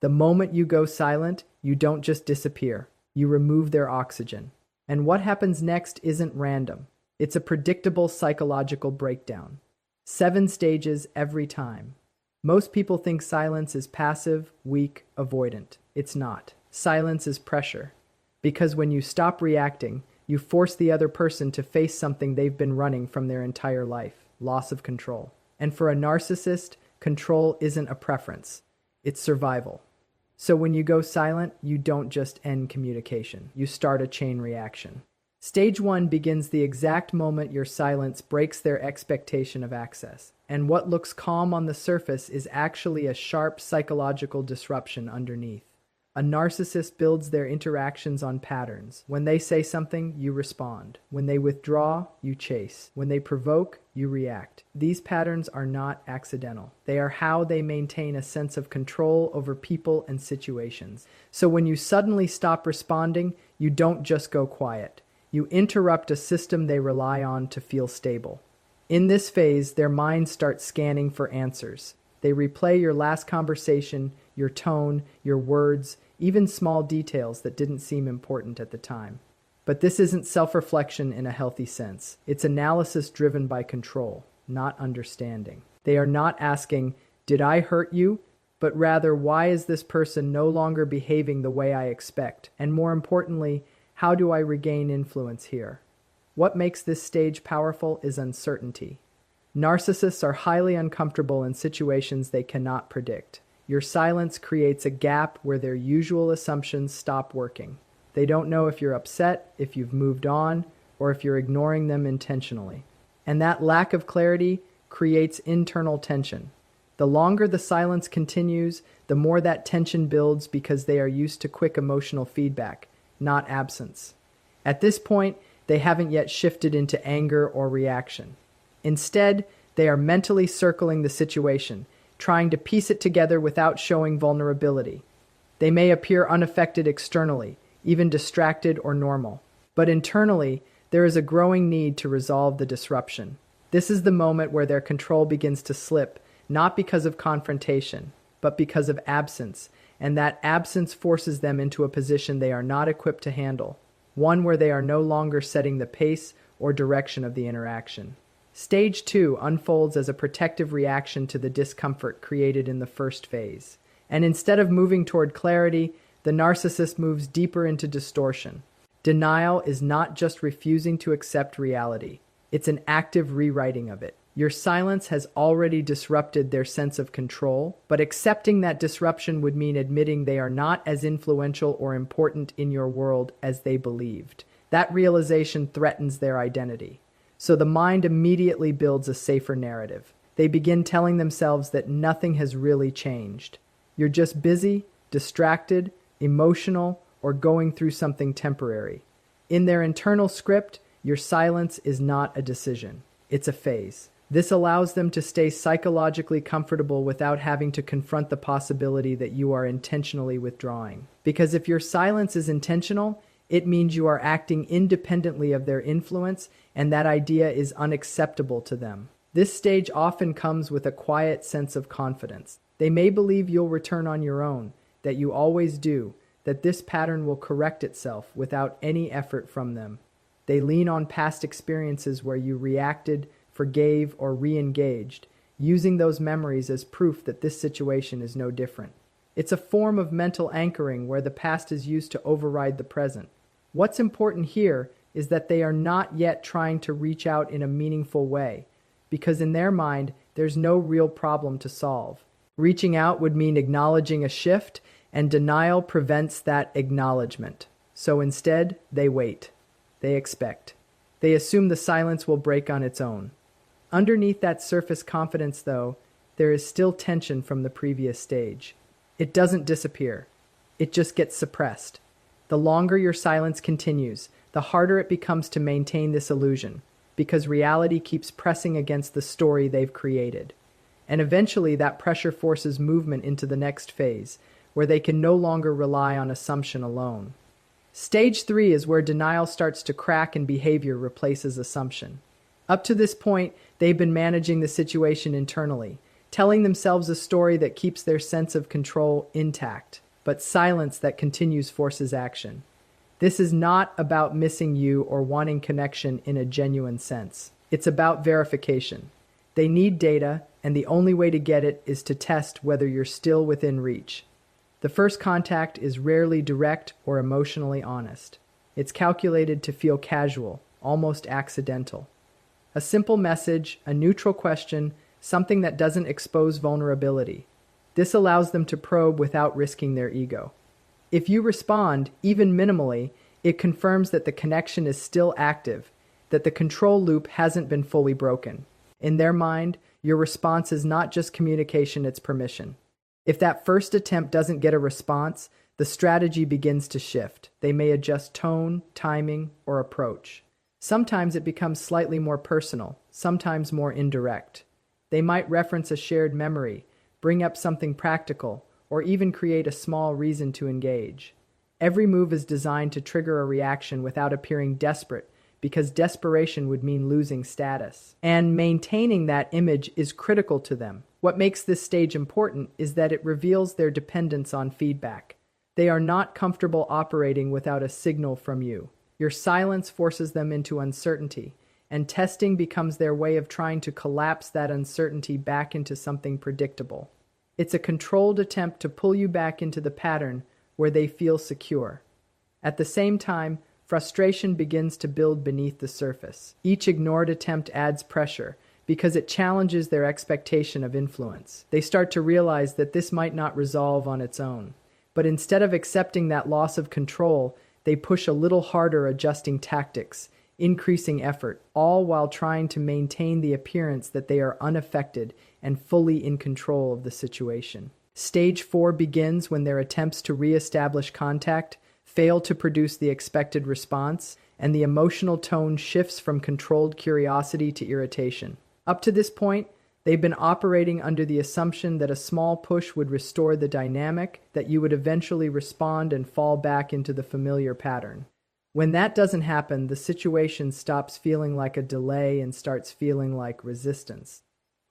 The moment you go silent, you don't just disappear. You remove their oxygen. And what happens next isn't random. It's a predictable psychological breakdown. 7 stages every time. Most people think silence is passive, weak, avoidant. It's not. Silence is pressure. Because when you stop reacting, you force the other person to face something they've been running from their entire life: loss of control. And for a narcissist, control isn't a preference. It's survival. So when you go silent, you don't just end communication. You start a chain reaction. Stage 1 begins the exact moment your silence breaks their expectation of access. And what looks calm on the surface is actually a sharp psychological disruption underneath. A narcissist builds their interactions on patterns. When they say something, you respond. When they withdraw, you chase. When they provoke, you react. These patterns are not accidental. They are how they maintain a sense of control over people and situations. So when you suddenly stop responding, you don't just go quiet. You interrupt a system they rely on to feel stable. In this phase, their minds start scanning for answers. They replay your last conversation, your tone, your words, even small details that didn't seem important at the time. But this isn't self-reflection in a healthy sense. It's analysis driven by control, not understanding. They are not asking, "Did I hurt you?" but rather, "Why is this person no longer behaving the way I expect?" And more importantly, "How do I regain influence here?" What makes this stage powerful is uncertainty. Narcissists are highly uncomfortable in situations they cannot predict. Your silence creates a gap where their usual assumptions stop working. They don't know if you're upset, if you've moved on, or if you're ignoring them intentionally. And that lack of clarity creates internal tension. The longer the silence continues, the more that tension builds because they are used to quick emotional feedback, not absence. At this point, they haven't yet shifted into anger or reaction. Instead, they are mentally circling the situation, trying to piece it together without showing vulnerability. They may appear unaffected externally, even distracted or normal. But internally, there is a growing need to resolve the disruption. This is the moment where their control begins to slip, not because of confrontation, but because of absence, and that absence forces them into a position they are not equipped to handle, one where they are no longer setting the pace or direction of the interaction. Stage 2 unfolds as a protective reaction to the discomfort created in the first phase. And instead of moving toward clarity, the narcissist moves deeper into distortion. Denial is not just refusing to accept reality. It's an active rewriting of it. Your silence has already disrupted their sense of control, but accepting that disruption would mean admitting they are not as influential or important in your world as they believed. That realization threatens their identity. So the mind immediately builds a safer narrative. They begin telling themselves that nothing has really changed. You're just busy, distracted, emotional, or going through something temporary. In their internal script, your silence is not a decision. It's a phase. This allows them to stay psychologically comfortable without having to confront the possibility that you are intentionally withdrawing. Because if your silence is intentional, it means you are acting independently of their influence, and that idea is unacceptable to them. This stage often comes with a quiet sense of confidence. They may believe you'll return on your own, that you always do, that this pattern will correct itself without any effort from them. They lean on past experiences where you reacted, forgave, or re-engaged, using those memories as proof that this situation is no different. It's a form of mental anchoring where the past is used to override the present. What's important here is that they are not yet trying to reach out in a meaningful way, because in their mind, there's no real problem to solve. Reaching out would mean acknowledging a shift, and denial prevents that acknowledgement. So instead, they wait. They expect. They assume the silence will break on its own. Underneath that surface confidence, though, there is still tension from the previous stage. It doesn't disappear. It just gets suppressed. The longer your silence continues, the harder it becomes to maintain this illusion, because reality keeps pressing against the story they've created. And eventually that pressure forces movement into the next phase, where they can no longer rely on assumption alone. Stage 3 is where denial starts to crack and behavior replaces assumption. Up to this point, they've been managing the situation internally. telling themselves a story that keeps their sense of control intact, but silence that continues forces action. This is not about missing you or wanting connection in a genuine sense. It's about verification. They need data, and the only way to get it is to test whether you're still within reach. The first contact is rarely direct or emotionally honest. It's calculated to feel casual, almost accidental. A simple message, a neutral question, something that doesn't expose vulnerability. This allows them to probe without risking their ego. If you respond, even minimally, it confirms that the connection is still active, that the control loop hasn't been fully broken. In their mind, your response is not just communication, it's permission. If that first attempt doesn't get a response, the strategy begins to shift. They may adjust tone, timing, or approach. Sometimes it becomes slightly more personal, sometimes more indirect. They might reference a shared memory, bring up something practical, or even create a small reason to engage. Every move is designed to trigger a reaction without appearing desperate, because desperation would mean losing status. And maintaining that image is critical to them. What makes this stage important is that it reveals their dependence on feedback. They are not comfortable operating without a signal from you. Your silence forces them into uncertainty, and testing becomes their way of trying to collapse that uncertainty back into something predictable. It's a controlled attempt to pull you back into the pattern where they feel secure. At the same time, frustration begins to build beneath the surface. Each ignored attempt adds pressure because it challenges their expectation of influence. They start to realize that this might not resolve on its own. But instead of accepting that loss of control, they push a little harder, adjusting tactics, increasing effort, all while trying to maintain the appearance that they are unaffected and fully in control of the situation. Stage 4 begins when their attempts to re-establish contact fail to produce the expected response, and the emotional tone shifts from controlled curiosity to irritation. Up to this point, they've been operating under the assumption that a small push would restore the dynamic, that you would eventually respond and fall back into the familiar pattern. When that doesn't happen, the situation stops feeling like a delay and starts feeling like resistance.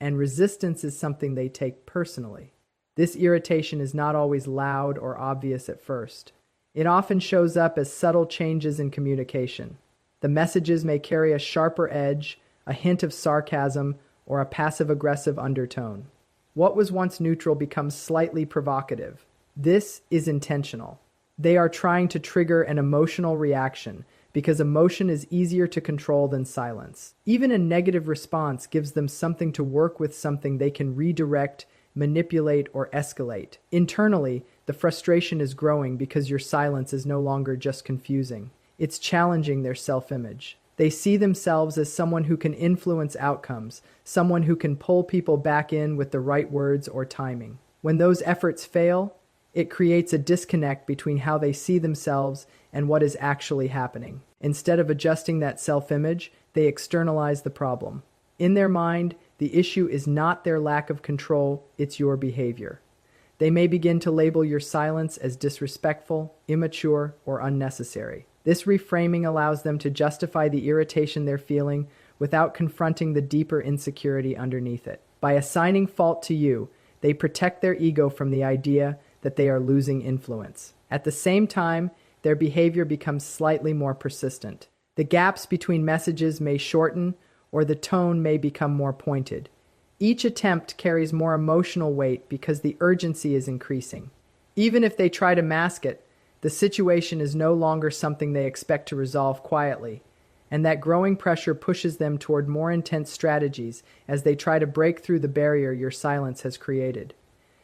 And resistance is something they take personally. This irritation is not always loud or obvious at first. It often shows up as subtle changes in communication. The messages may carry a sharper edge, a hint of sarcasm, or a passive-aggressive undertone. What was once neutral becomes slightly provocative. This is intentional. They are trying to trigger an emotional reaction because emotion is easier to control than silence. Even a negative response gives them something to work with, something they can redirect, manipulate, or escalate. Internally, the frustration is growing because your silence is no longer just confusing. It's challenging their self-image. They see themselves as someone who can influence outcomes, someone who can pull people back in with the right words or timing. When those efforts fail, it creates a disconnect between how they see themselves and what is actually happening. Instead of adjusting that self-image, they externalize the problem. In their mind, the issue is not their lack of control, it's your behavior. They may begin to label your silence as disrespectful, immature, or unnecessary. This reframing allows them to justify the irritation they're feeling without confronting the deeper insecurity underneath it. By assigning fault to you, they protect their ego from the idea that they are losing influence. At the same time, their behavior becomes slightly more persistent. The gaps between messages may shorten, or the tone may become more pointed. Each attempt carries more emotional weight because the urgency is increasing. Even if they try to mask it, the situation is no longer something they expect to resolve quietly, and that growing pressure pushes them toward more intense strategies as they try to break through the barrier your silence has created.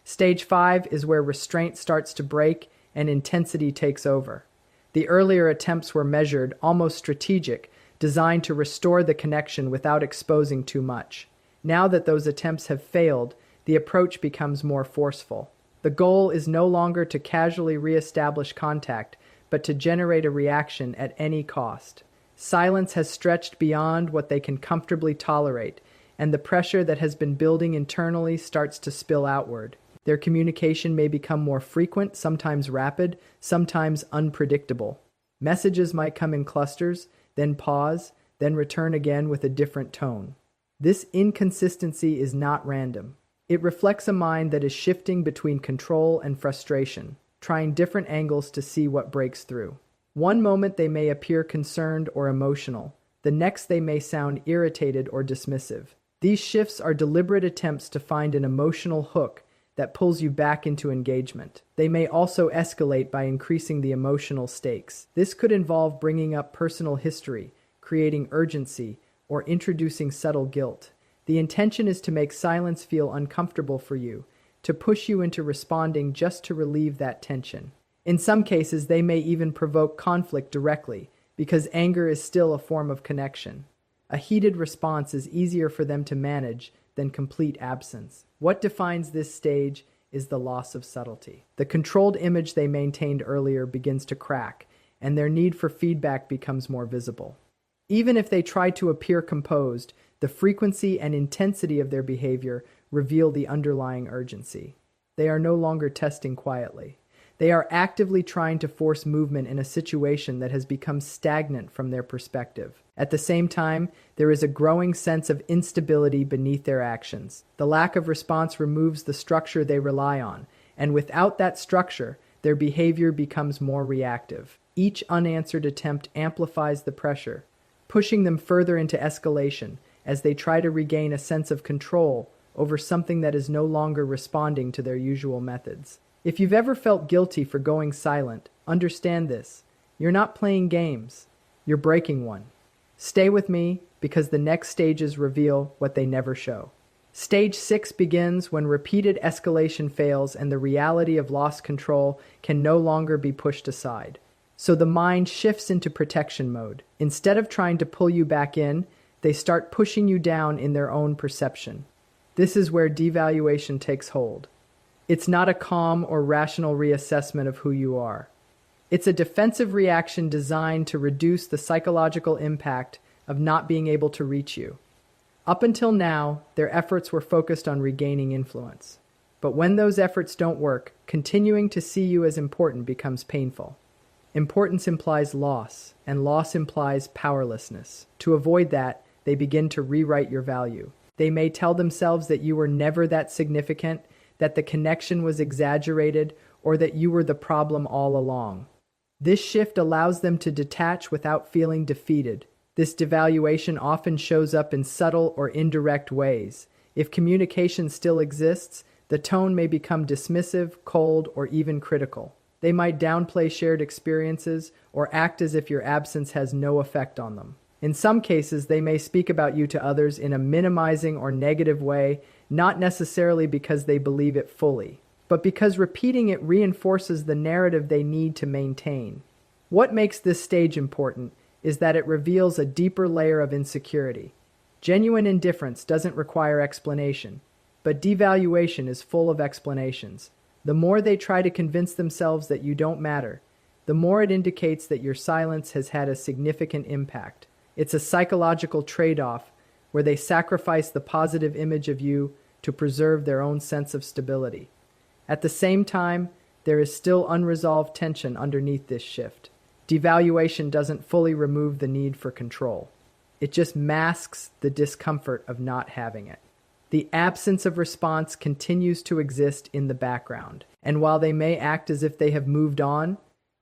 Stage 5 is where restraint starts to break and intensity takes over. The earlier attempts were measured, almost strategic, designed to restore the connection without exposing too much. Now that those attempts have failed, the approach becomes more forceful. The goal is no longer to casually re-establish contact, but to generate a reaction at any cost. Silence has stretched beyond what they can comfortably tolerate, and the pressure that has been building internally starts to spill outward. Their communication may become more frequent, sometimes rapid, sometimes unpredictable. Messages might come in clusters, then pause, then return again with a different tone. This inconsistency is not random. It reflects a mind that is shifting between control and frustration, trying different angles to see what breaks through. One moment they may appear concerned or emotional, the next they may sound irritated or dismissive. These shifts are deliberate attempts to find an emotional hook that pulls you back into engagement. They may also escalate by increasing the emotional stakes. This could involve bringing up personal history, creating urgency, or introducing subtle guilt. The intention is to make silence feel uncomfortable for you, to push you into responding just to relieve that tension. In some cases, they may even provoke conflict directly, because anger is still a form of connection. A heated response is easier for them to manage than complete absence. What defines this stage is the loss of subtlety. The controlled image they maintained earlier begins to crack, and their need for feedback becomes more visible. Even if they try to appear composed, the frequency and intensity of their behavior reveal the underlying urgency. They are no longer testing quietly. They are actively trying to force movement in a situation that has become stagnant from their perspective. At the same time, there is a growing sense of instability beneath their actions. The lack of response removes the structure they rely on, and without that structure, their behavior becomes more reactive. Each unanswered attempt amplifies the pressure, pushing them further into escalation as they try to regain a sense of control over something that is no longer responding to their usual methods. If you've ever felt guilty for going silent, understand this. You're not playing games. You're breaking one. Stay with me, because the next stages reveal what they never show. Stage 6 begins when repeated escalation fails and the reality of lost control can no longer be pushed aside. So the mind shifts into protection mode. Instead of trying to pull you back in, they start pushing you down in their own perception. This is where devaluation takes hold. It's not a calm or rational reassessment of who you are. It's a defensive reaction designed to reduce the psychological impact of not being able to reach you. Up until now, their efforts were focused on regaining influence. But when those efforts don't work, continuing to see you as important becomes painful. Importance implies loss, and loss implies powerlessness. To avoid that, they begin to rewrite your value. They may tell themselves that you were never that significant, that the connection was exaggerated, or that you were the problem all along. This shift allows them to detach without feeling defeated. This devaluation often shows up in subtle or indirect ways. If communication still exists, the tone may become dismissive, cold, or even critical. They might downplay shared experiences or act as if your absence has no effect on them. In some cases, they may speak about you to others in a minimizing or negative way, not necessarily because they believe it fully, but because repeating it reinforces the narrative they need to maintain. What makes this stage important is that it reveals a deeper layer of insecurity. Genuine indifference doesn't require explanation, but devaluation is full of explanations. The more they try to convince themselves that you don't matter, the more it indicates that your silence has had a significant impact. It's a psychological trade-off where they sacrifice the positive image of you to preserve their own sense of stability. At the same time, there is still unresolved tension underneath this shift. Devaluation doesn't fully remove the need for control. It just masks the discomfort of not having it. The absence of response continues to exist in the background, and while they may act as if they have moved on,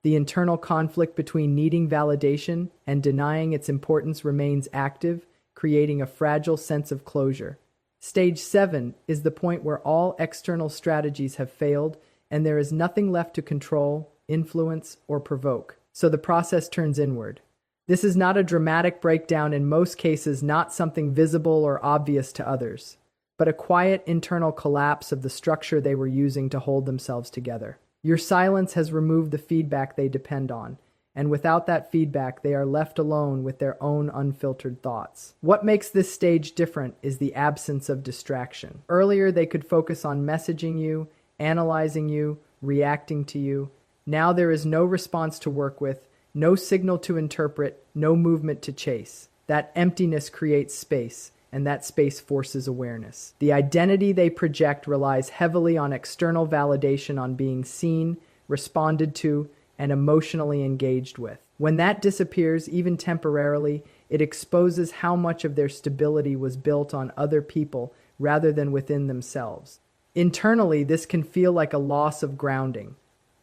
the internal conflict between needing validation and denying its importance remains active, creating a fragile sense of closure. Stage 7 is the point where all external strategies have failed and there is nothing left to control, influence, or provoke. So the process turns inward. This is not a dramatic breakdown, in most cases not something visible or obvious to others, but a quiet internal collapse of the structure they were using to hold themselves together. Your silence has removed the feedback they depend on, and without that feedback, they are left alone with their own unfiltered thoughts. What makes this stage different is the absence of distraction. Earlier, they could focus on messaging you, analyzing you, reacting to you. Now there is no response to work with, no signal to interpret, no movement to chase. That emptiness creates space, and that space forces awareness. The identity they project relies heavily on external validation, on being seen, responded to, and emotionally engaged with. When that disappears, even temporarily, it exposes how much of their stability was built on other people rather than within themselves. Internally, this can feel like a loss of grounding.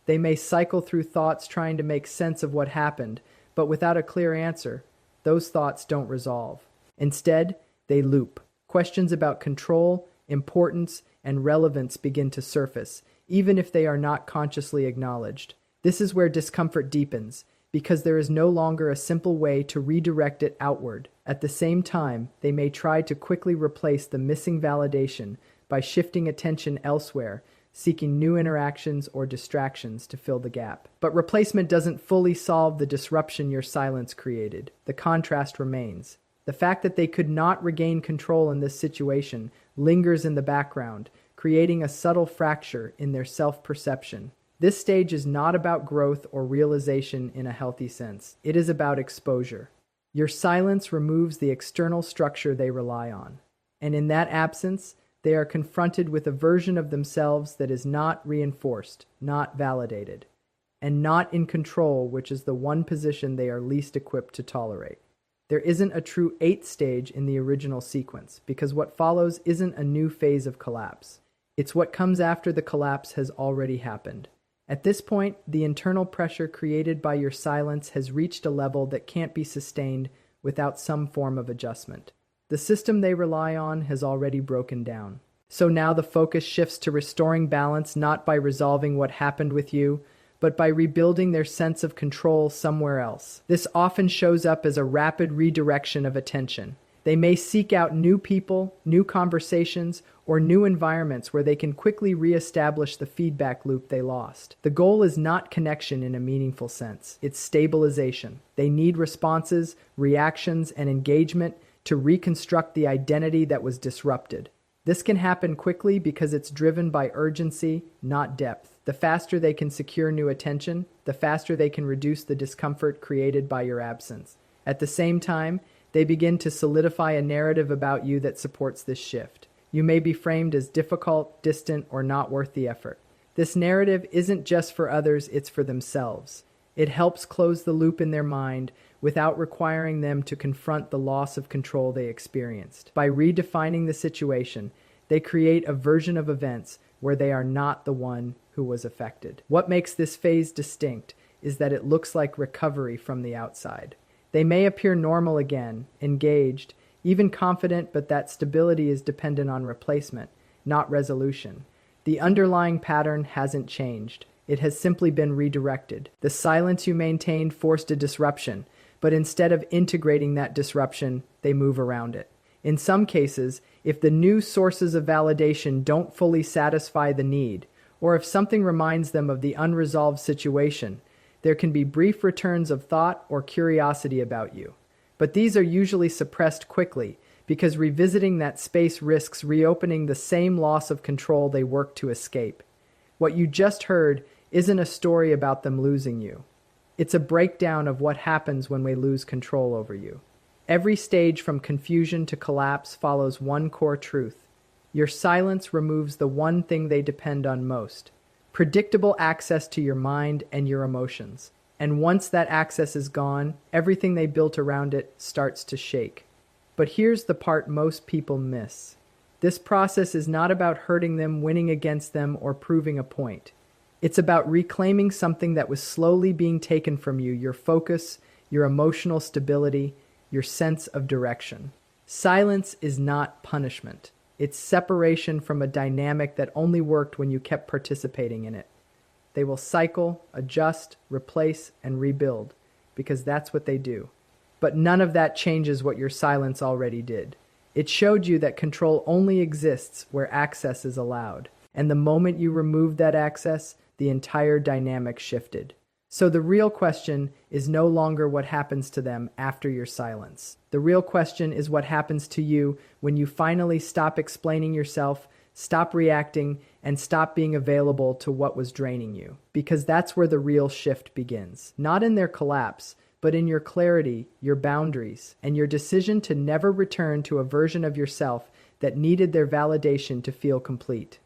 They may cycle through thoughts trying to make sense of what happened, but without a clear answer, those thoughts don't resolve. Instead, they loop. Questions about control, importance, and relevance begin to surface, even if they are not consciously acknowledged. This is where discomfort deepens, because there is no longer a simple way to redirect it outward. At the same time, they may try to quickly replace the missing validation by shifting attention elsewhere, seeking new interactions or distractions to fill the gap. But replacement doesn't fully solve the disruption your silence created. The contrast remains. The fact that they could not regain control in this situation lingers in the background, creating a subtle fracture in their self-perception. This stage is not about growth or realization in a healthy sense. It is about exposure. Your silence removes the external structure they rely on. And in that absence, they are confronted with a version of themselves that is not reinforced, not validated, and not in control, which is the one position they are least equipped to tolerate. There isn't a true 8th stage in the original sequence, because what follows isn't a new phase of collapse. It's what comes after the collapse has already happened. At this point, the internal pressure created by your silence has reached a level that can't be sustained without some form of adjustment. The system they rely on has already broken down. So now the focus shifts to restoring balance, not by resolving what happened with you, but by rebuilding their sense of control somewhere else. This often shows up as a rapid redirection of attention. They may seek out new people, new conversations, or new environments where they can quickly reestablish the feedback loop they lost. The goal is not connection in a meaningful sense. It's stabilization. They need responses, reactions, and engagement to reconstruct the identity that was disrupted. This can happen quickly because it's driven by urgency, not depth. The faster they can secure new attention, the faster they can reduce the discomfort created by your absence. At the same time, they begin to solidify a narrative about you that supports this shift. You may be framed as difficult, distant, or not worth the effort. This narrative isn't just for others, it's for themselves. It helps close the loop in their mind without requiring them to confront the loss of control they experienced. By redefining the situation, they create a version of events where they are not the one who was affected. What makes this phase distinct is that it looks like recovery from the outside. They may appear normal again, engaged, even confident, but that stability is dependent on replacement, not resolution. The underlying pattern hasn't changed. It has simply been redirected. The silence you maintained forced a disruption, but instead of integrating that disruption, they move around it. In some cases, if the new sources of validation don't fully satisfy the need, or if something reminds them of the unresolved situation, there can be brief returns of thought or curiosity about you. But these are usually suppressed quickly, because revisiting that space risks reopening the same loss of control they worked to escape. What you just heard isn't a story about them losing you. It's a breakdown of what happens when we lose control over you. Every stage from confusion to collapse follows one core truth. Your silence removes the one thing they depend on most: predictable access to your mind and your emotions. And once that access is gone, everything they built around it starts to shake. But here's the part most people miss. This process is not about hurting them, winning against them, or proving a point. It's about reclaiming something that was slowly being taken from you: your focus, your emotional stability, your sense of direction. Silence is not punishment. It's separation from a dynamic that only worked when you kept participating in it. They will cycle, adjust, replace, and rebuild, because that's what they do. But none of that changes what your silence already did. It showed you that control only exists where access is allowed. And the moment you removed that access, the entire dynamic shifted. So the real question is no longer what happens to them after your silence. The real question is what happens to you when you finally stop explaining yourself, stop reacting, and stop being available to what was draining you. Because that's where the real shift begins. Not in their collapse, but in your clarity, your boundaries, and your decision to never return to a version of yourself that needed their validation to feel complete.